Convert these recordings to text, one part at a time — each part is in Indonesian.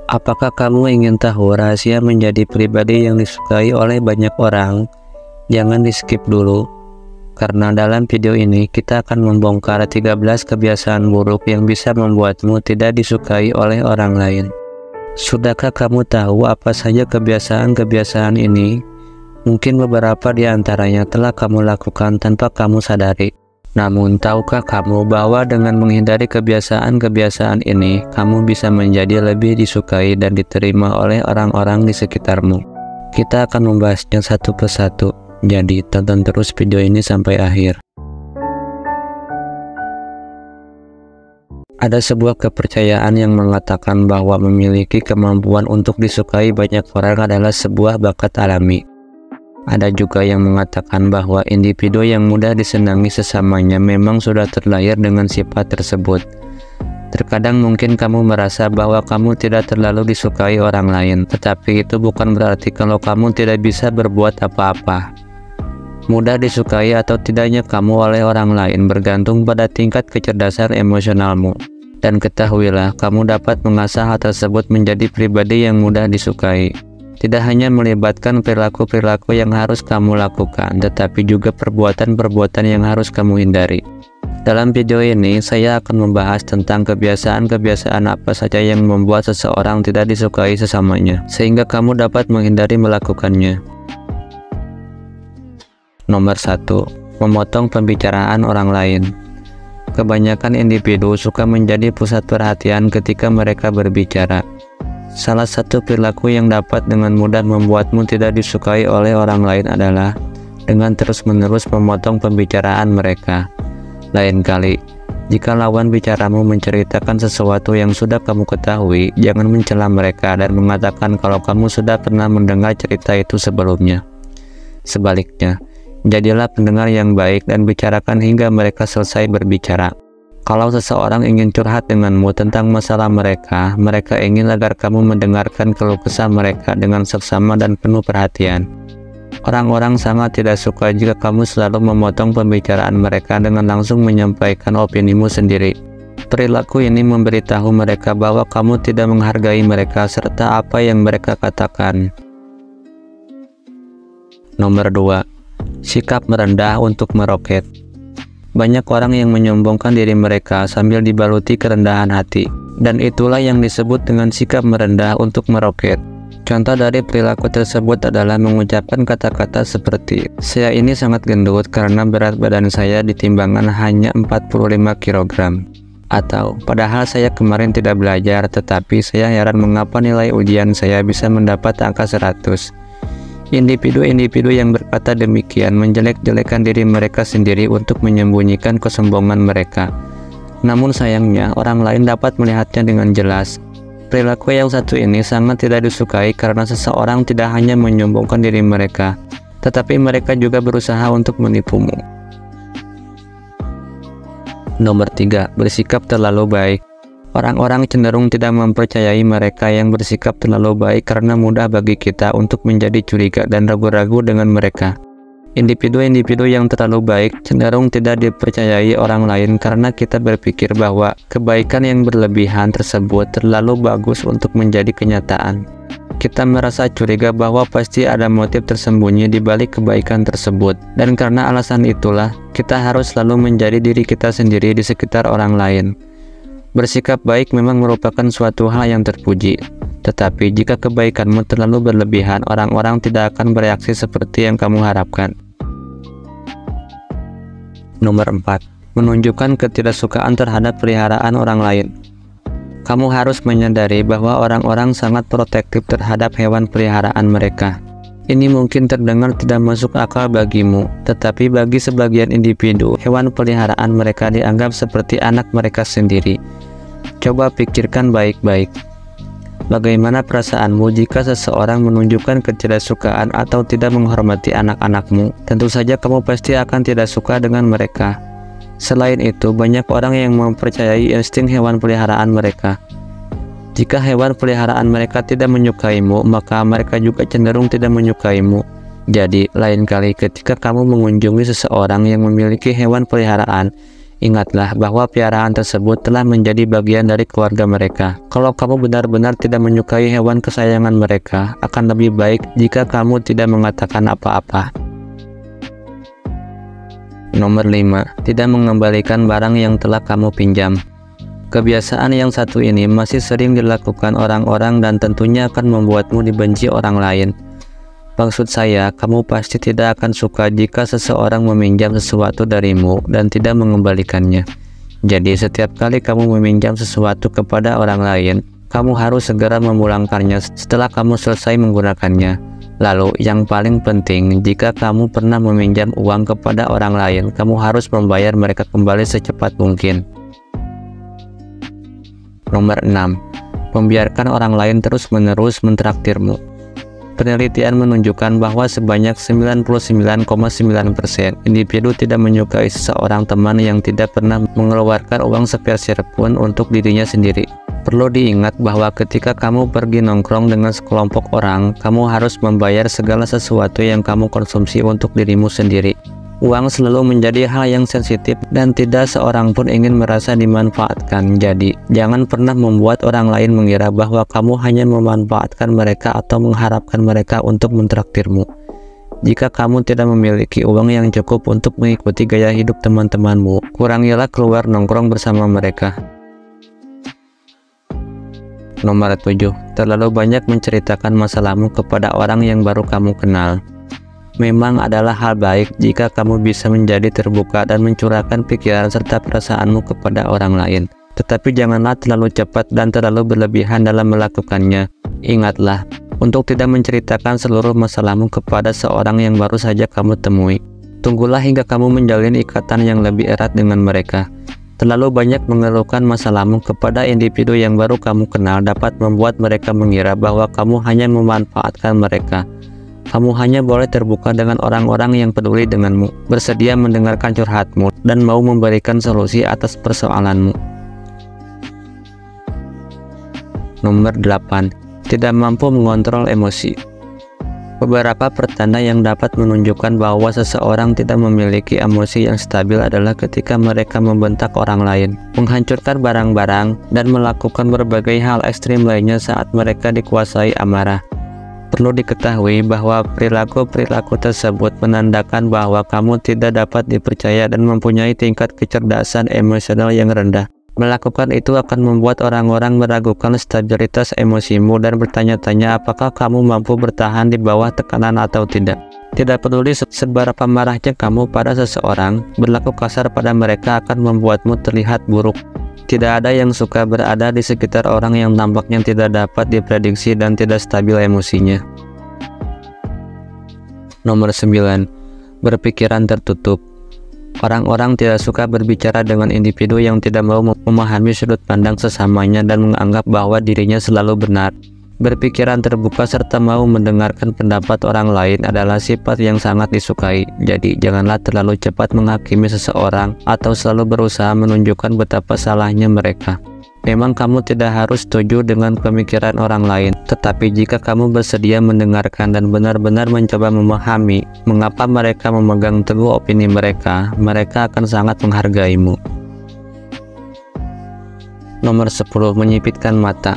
Apakah kamu ingin tahu rahasia menjadi pribadi yang disukai oleh banyak orang? Jangan di skip dulu, karena dalam video ini kita akan membongkar 13 kebiasaan buruk yang bisa membuatmu tidak disukai oleh orang lain. Sudahkah kamu tahu apa saja kebiasaan-kebiasaan ini? Mungkin beberapa di antaranya telah kamu lakukan tanpa kamu sadari. Namun, tahukah kamu bahwa dengan menghindari kebiasaan-kebiasaan ini, kamu bisa menjadi lebih disukai dan diterima oleh orang-orang di sekitarmu? Kita akan membahasnya satu persatu, jadi tonton terus video ini sampai akhir. Ada sebuah kepercayaan yang mengatakan bahwa memiliki kemampuan untuk disukai banyak orang adalah sebuah bakat alami. Ada juga yang mengatakan bahwa individu yang mudah disenangi sesamanya memang sudah terlahir dengan sifat tersebut. Terkadang mungkin kamu merasa bahwa kamu tidak terlalu disukai orang lain, tetapi itu bukan berarti kalau kamu tidak bisa berbuat apa-apa. Mudah disukai atau tidaknya kamu oleh orang lain bergantung pada tingkat kecerdasan emosionalmu. Dan ketahuilah, kamu dapat mengasah hal tersebut menjadi pribadi yang mudah disukai. Tidak hanya melibatkan perilaku-perilaku yang harus kamu lakukan, tetapi juga perbuatan-perbuatan yang harus kamu hindari. Dalam video ini, saya akan membahas tentang kebiasaan-kebiasaan apa saja yang membuat seseorang tidak disukai sesamanya, sehingga kamu dapat menghindari melakukannya. Nomor 1. Memotong pembicaraan orang lain. Kebanyakan individu suka menjadi pusat perhatian ketika mereka berbicara. Salah satu perilaku yang dapat dengan mudah membuatmu tidak disukai oleh orang lain adalah dengan terus-menerus memotong pembicaraan mereka. Lain kali, jika lawan bicaramu menceritakan sesuatu yang sudah kamu ketahui, jangan mencela mereka dan mengatakan kalau kamu sudah pernah mendengar cerita itu sebelumnya. Sebaliknya, jadilah pendengar yang baik dan bicarakan hingga mereka selesai berbicara. Kalau seseorang ingin curhat denganmu tentang masalah mereka, mereka ingin agar kamu mendengarkan keluh kesah mereka dengan seksama dan penuh perhatian. Orang-orang sangat tidak suka jika kamu selalu memotong pembicaraan mereka dengan langsung menyampaikan opinimu sendiri. Perilaku ini memberitahu mereka bahwa kamu tidak menghargai mereka serta apa yang mereka katakan. Nomor 2. Sikap merendah untuk meroket. Banyak orang yang menyombongkan diri mereka sambil dibaluti kerendahan hati, dan itulah yang disebut dengan sikap merendah untuk meroket. Contoh dari perilaku tersebut adalah mengucapkan kata-kata seperti, "Saya ini sangat gendut karena berat badan saya di timbangan hanya 45 kg." Atau, "Padahal saya kemarin tidak belajar, tetapi saya heran mengapa nilai ujian saya bisa mendapat angka 100. Individu-individu yang berkata demikian menjelek-jelekan diri mereka sendiri untuk menyembunyikan kesombongan mereka. Namun sayangnya, orang lain dapat melihatnya dengan jelas. Perilaku yang satu ini sangat tidak disukai karena seseorang tidak hanya menyombongkan diri mereka, tetapi mereka juga berusaha untuk menipumu. Nomor 3. Bersikap terlalu baik. Orang-orang cenderung tidak mempercayai mereka yang bersikap terlalu baik karena mudah bagi kita untuk menjadi curiga dan ragu-ragu dengan mereka. Individu-individu yang terlalu baik cenderung tidak dipercayai orang lain karena kita berpikir bahwa kebaikan yang berlebihan tersebut terlalu bagus untuk menjadi kenyataan. Kita merasa curiga bahwa pasti ada motif tersembunyi di balik kebaikan tersebut, dan karena alasan itulah kita harus selalu menjadi diri kita sendiri di sekitar orang lain. Bersikap baik memang merupakan suatu hal yang terpuji, tetapi jika kebaikanmu terlalu berlebihan, orang-orang tidak akan bereaksi seperti yang kamu harapkan. Nomor 4. Menunjukkan ketidaksukaan terhadap peliharaan orang lain. Kamu harus menyadari bahwa orang-orang sangat protektif terhadap hewan peliharaan mereka. Ini mungkin terdengar tidak masuk akal bagimu, tetapi bagi sebagian individu, hewan peliharaan mereka dianggap seperti anak mereka sendiri. Coba pikirkan baik-baik. Bagaimana perasaanmu jika seseorang menunjukkan ketidaksukaan atau tidak menghormati anak-anakmu? Tentu saja kamu pasti akan tidak suka dengan mereka. Selain itu, banyak orang yang mempercayai insting hewan peliharaan mereka. Jika hewan peliharaan mereka tidak menyukaimu, maka mereka juga cenderung tidak menyukaimu. Jadi, lain kali ketika kamu mengunjungi seseorang yang memiliki hewan peliharaan, Ingatlah bahwa piaraan tersebut telah menjadi bagian dari keluarga mereka. Kalau kamu benar-benar tidak menyukai hewan kesayangan mereka, akan lebih baik jika kamu tidak mengatakan apa-apa. Nomor 5. Tidak mengembalikan barang yang telah kamu pinjam. Kebiasaan yang satu ini masih sering dilakukan orang-orang dan tentunya akan membuatmu dibenci orang lain. Maksud saya, kamu pasti tidak akan suka jika seseorang meminjam sesuatu darimu dan tidak mengembalikannya. Jadi setiap kali kamu meminjam sesuatu kepada orang lain, kamu harus segera memulangkannya setelah kamu selesai menggunakannya. Lalu yang paling penting, jika kamu pernah meminjam uang kepada orang lain, kamu harus membayar mereka kembali secepat mungkin. Nomor 6. Membiarkan orang lain terus-menerus mentraktirmu. Penelitian menunjukkan bahwa sebanyak 99,9% individu tidak menyukai seseorang teman yang tidak pernah mengeluarkan uang sepeser pun untuk dirinya sendiri. Perlu diingat bahwa ketika kamu pergi nongkrong dengan sekelompok orang, kamu harus membayar segala sesuatu yang kamu konsumsi untuk dirimu sendiri. Uang selalu menjadi hal yang sensitif dan tidak seorang pun ingin merasa dimanfaatkan. Jadi, jangan pernah membuat orang lain mengira bahwa kamu hanya memanfaatkan mereka atau mengharapkan mereka untuk mentraktirmu. Jika kamu tidak memiliki uang yang cukup untuk mengikuti gaya hidup teman-temanmu, kurangilah keluar nongkrong bersama mereka. Nomor 7. Terlalu banyak menceritakan masalahmu kepada orang yang baru kamu kenal. Memang adalah hal baik jika kamu bisa menjadi terbuka dan mencurahkan pikiran serta perasaanmu kepada orang lain. Tetapi janganlah terlalu cepat dan terlalu berlebihan dalam melakukannya. Ingatlah, untuk tidak menceritakan seluruh masalahmu kepada seorang yang baru saja kamu temui. Tunggulah hingga kamu menjalin ikatan yang lebih erat dengan mereka. Terlalu banyak mengeluhkan masalahmu kepada individu yang baru kamu kenal dapat membuat mereka mengira bahwa kamu hanya memanfaatkan mereka. Kamu hanya boleh terbuka dengan orang-orang yang peduli denganmu, bersedia mendengarkan curhatmu, dan mau memberikan solusi atas persoalanmu. Nomor 8. Tidak mampu mengontrol emosi. Beberapa pertanda yang dapat menunjukkan bahwa seseorang tidak memiliki emosi yang stabil adalah ketika mereka membentak orang lain, menghancurkan barang-barang, dan melakukan berbagai hal ekstrim lainnya saat mereka dikuasai amarah. Perlu diketahui bahwa perilaku-perilaku tersebut menandakan bahwa kamu tidak dapat dipercaya dan mempunyai tingkat kecerdasan emosional yang rendah. Melakukan itu akan membuat orang-orang meragukan stabilitas emosimu dan bertanya-tanya apakah kamu mampu bertahan di bawah tekanan atau tidak. Tidak peduli seberapa marahnya kamu pada seseorang, berlaku kasar pada mereka akan membuatmu terlihat buruk. Tidak ada yang suka berada di sekitar orang yang nampaknya tidak dapat diprediksi dan tidak stabil emosinya. Nomor 9. Berpikiran tertutup. Orang-orang tidak suka berbicara dengan individu yang tidak mau memahami sudut pandang sesamanya dan menganggap bahwa dirinya selalu benar. Berpikiran terbuka serta mau mendengarkan pendapat orang lain adalah sifat yang sangat disukai. Jadi janganlah terlalu cepat menghakimi seseorang atau selalu berusaha menunjukkan betapa salahnya mereka. Memang kamu tidak harus setuju dengan pemikiran orang lain, tetapi jika kamu bersedia mendengarkan dan benar-benar mencoba memahami mengapa mereka memegang teguh opini mereka, mereka akan sangat menghargaimu. Nomor 10. Menyipitkan mata.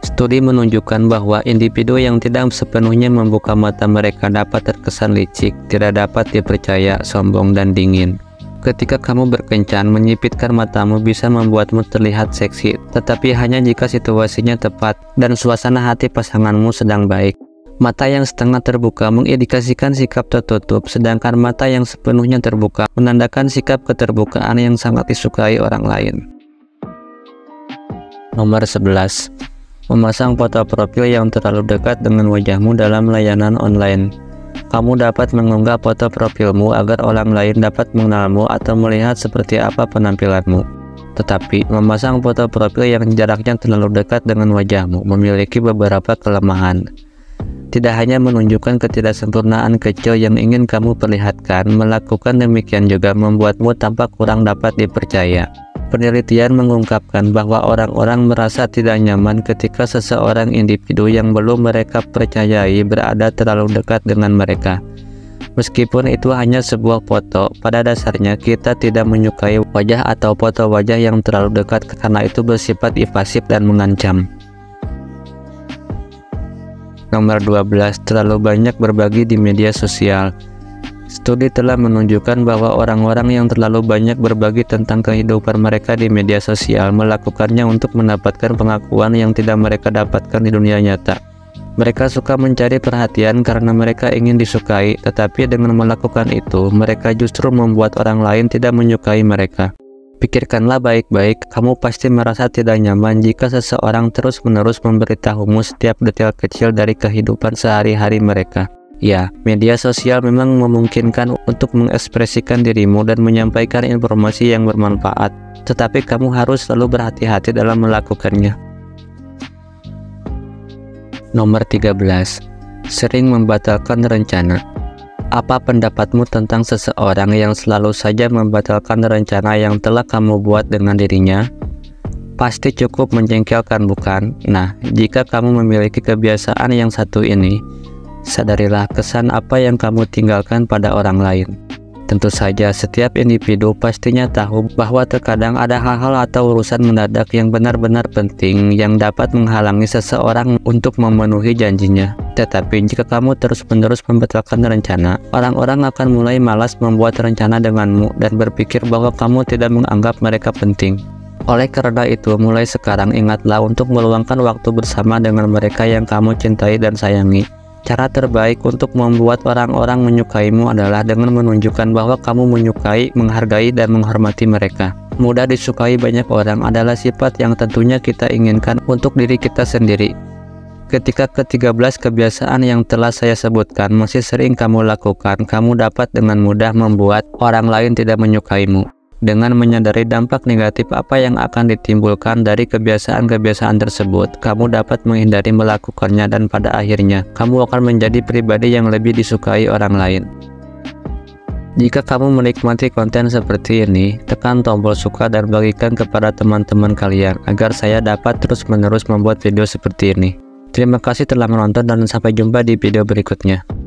Studi menunjukkan bahwa individu yang tidak sepenuhnya membuka mata mereka dapat terkesan licik, tidak dapat dipercaya, sombong, dan dingin. Ketika kamu berkencan, menyipitkan matamu bisa membuatmu terlihat seksi, tetapi hanya jika situasinya tepat dan suasana hati pasanganmu sedang baik. Mata yang setengah terbuka mengindikasikan sikap tertutup, sedangkan mata yang sepenuhnya terbuka menandakan sikap keterbukaan yang sangat disukai orang lain. Nomor 11. Memasang foto profil yang terlalu dekat dengan wajahmu dalam layanan online. Kamu dapat mengunggah foto profilmu agar orang lain dapat mengenalmu atau melihat seperti apa penampilanmu. Tetapi, memasang foto profil yang jaraknya terlalu dekat dengan wajahmu memiliki beberapa kelemahan. Tidak hanya menunjukkan ketidaksempurnaan kecil yang ingin kamu perlihatkan, melakukan demikian juga membuatmu tampak kurang dapat dipercaya. Penelitian mengungkapkan bahwa orang-orang merasa tidak nyaman ketika seseorang individu yang belum mereka percayai berada terlalu dekat dengan mereka. Meskipun itu hanya sebuah foto, pada dasarnya kita tidak menyukai wajah atau foto wajah yang terlalu dekat karena itu bersifat invasif dan mengancam. Nomor 12, terlalu banyak berbagi di media sosial. Studi telah menunjukkan bahwa orang-orang yang terlalu banyak berbagi tentang kehidupan mereka di media sosial melakukannya untuk mendapatkan pengakuan yang tidak mereka dapatkan di dunia nyata. Mereka suka mencari perhatian karena mereka ingin disukai, tetapi dengan melakukan itu, mereka justru membuat orang lain tidak menyukai mereka. Pikirkanlah baik-baik, kamu pasti merasa tidak nyaman jika seseorang terus-menerus memberitahumu setiap detail kecil dari kehidupan sehari-hari mereka. Ya, media sosial memang memungkinkan untuk mengekspresikan dirimu dan menyampaikan informasi yang bermanfaat, tetapi kamu harus selalu berhati-hati dalam melakukannya. Nomor 13, sering membatalkan rencana. Apa pendapatmu tentang seseorang yang selalu saja membatalkan rencana yang telah kamu buat dengan dirinya? Pasti cukup menjengkelkan, bukan? Nah, jika kamu memiliki kebiasaan yang satu ini, sadarilah kesan apa yang kamu tinggalkan pada orang lain. Tentu saja setiap individu pastinya tahu bahwa terkadang ada hal-hal atau urusan mendadak yang benar-benar penting yang dapat menghalangi seseorang untuk memenuhi janjinya. Tetapi jika kamu terus-menerus membatalkan rencana, orang-orang akan mulai malas membuat rencana denganmu dan berpikir bahwa kamu tidak menganggap mereka penting. Oleh karena itu, mulai sekarang ingatlah untuk meluangkan waktu bersama dengan mereka yang kamu cintai dan sayangi. Cara terbaik untuk membuat orang-orang menyukaimu adalah dengan menunjukkan bahwa kamu menyukai, menghargai, dan menghormati mereka. Mudah disukai banyak orang adalah sifat yang tentunya kita inginkan untuk diri kita sendiri. Ketika ke-13 kebiasaan yang telah saya sebutkan masih sering kamu lakukan, kamu dapat dengan mudah membuat orang lain tidak menyukaimu. Dengan menyadari dampak negatif apa yang akan ditimbulkan dari kebiasaan-kebiasaan tersebut, kamu dapat menghindari melakukannya dan pada akhirnya, kamu akan menjadi pribadi yang lebih disukai orang lain. Jika kamu menikmati konten seperti ini, tekan tombol suka dan bagikan kepada teman-teman kalian agar saya dapat terus-menerus membuat video seperti ini. Terima kasih telah menonton dan sampai jumpa di video berikutnya.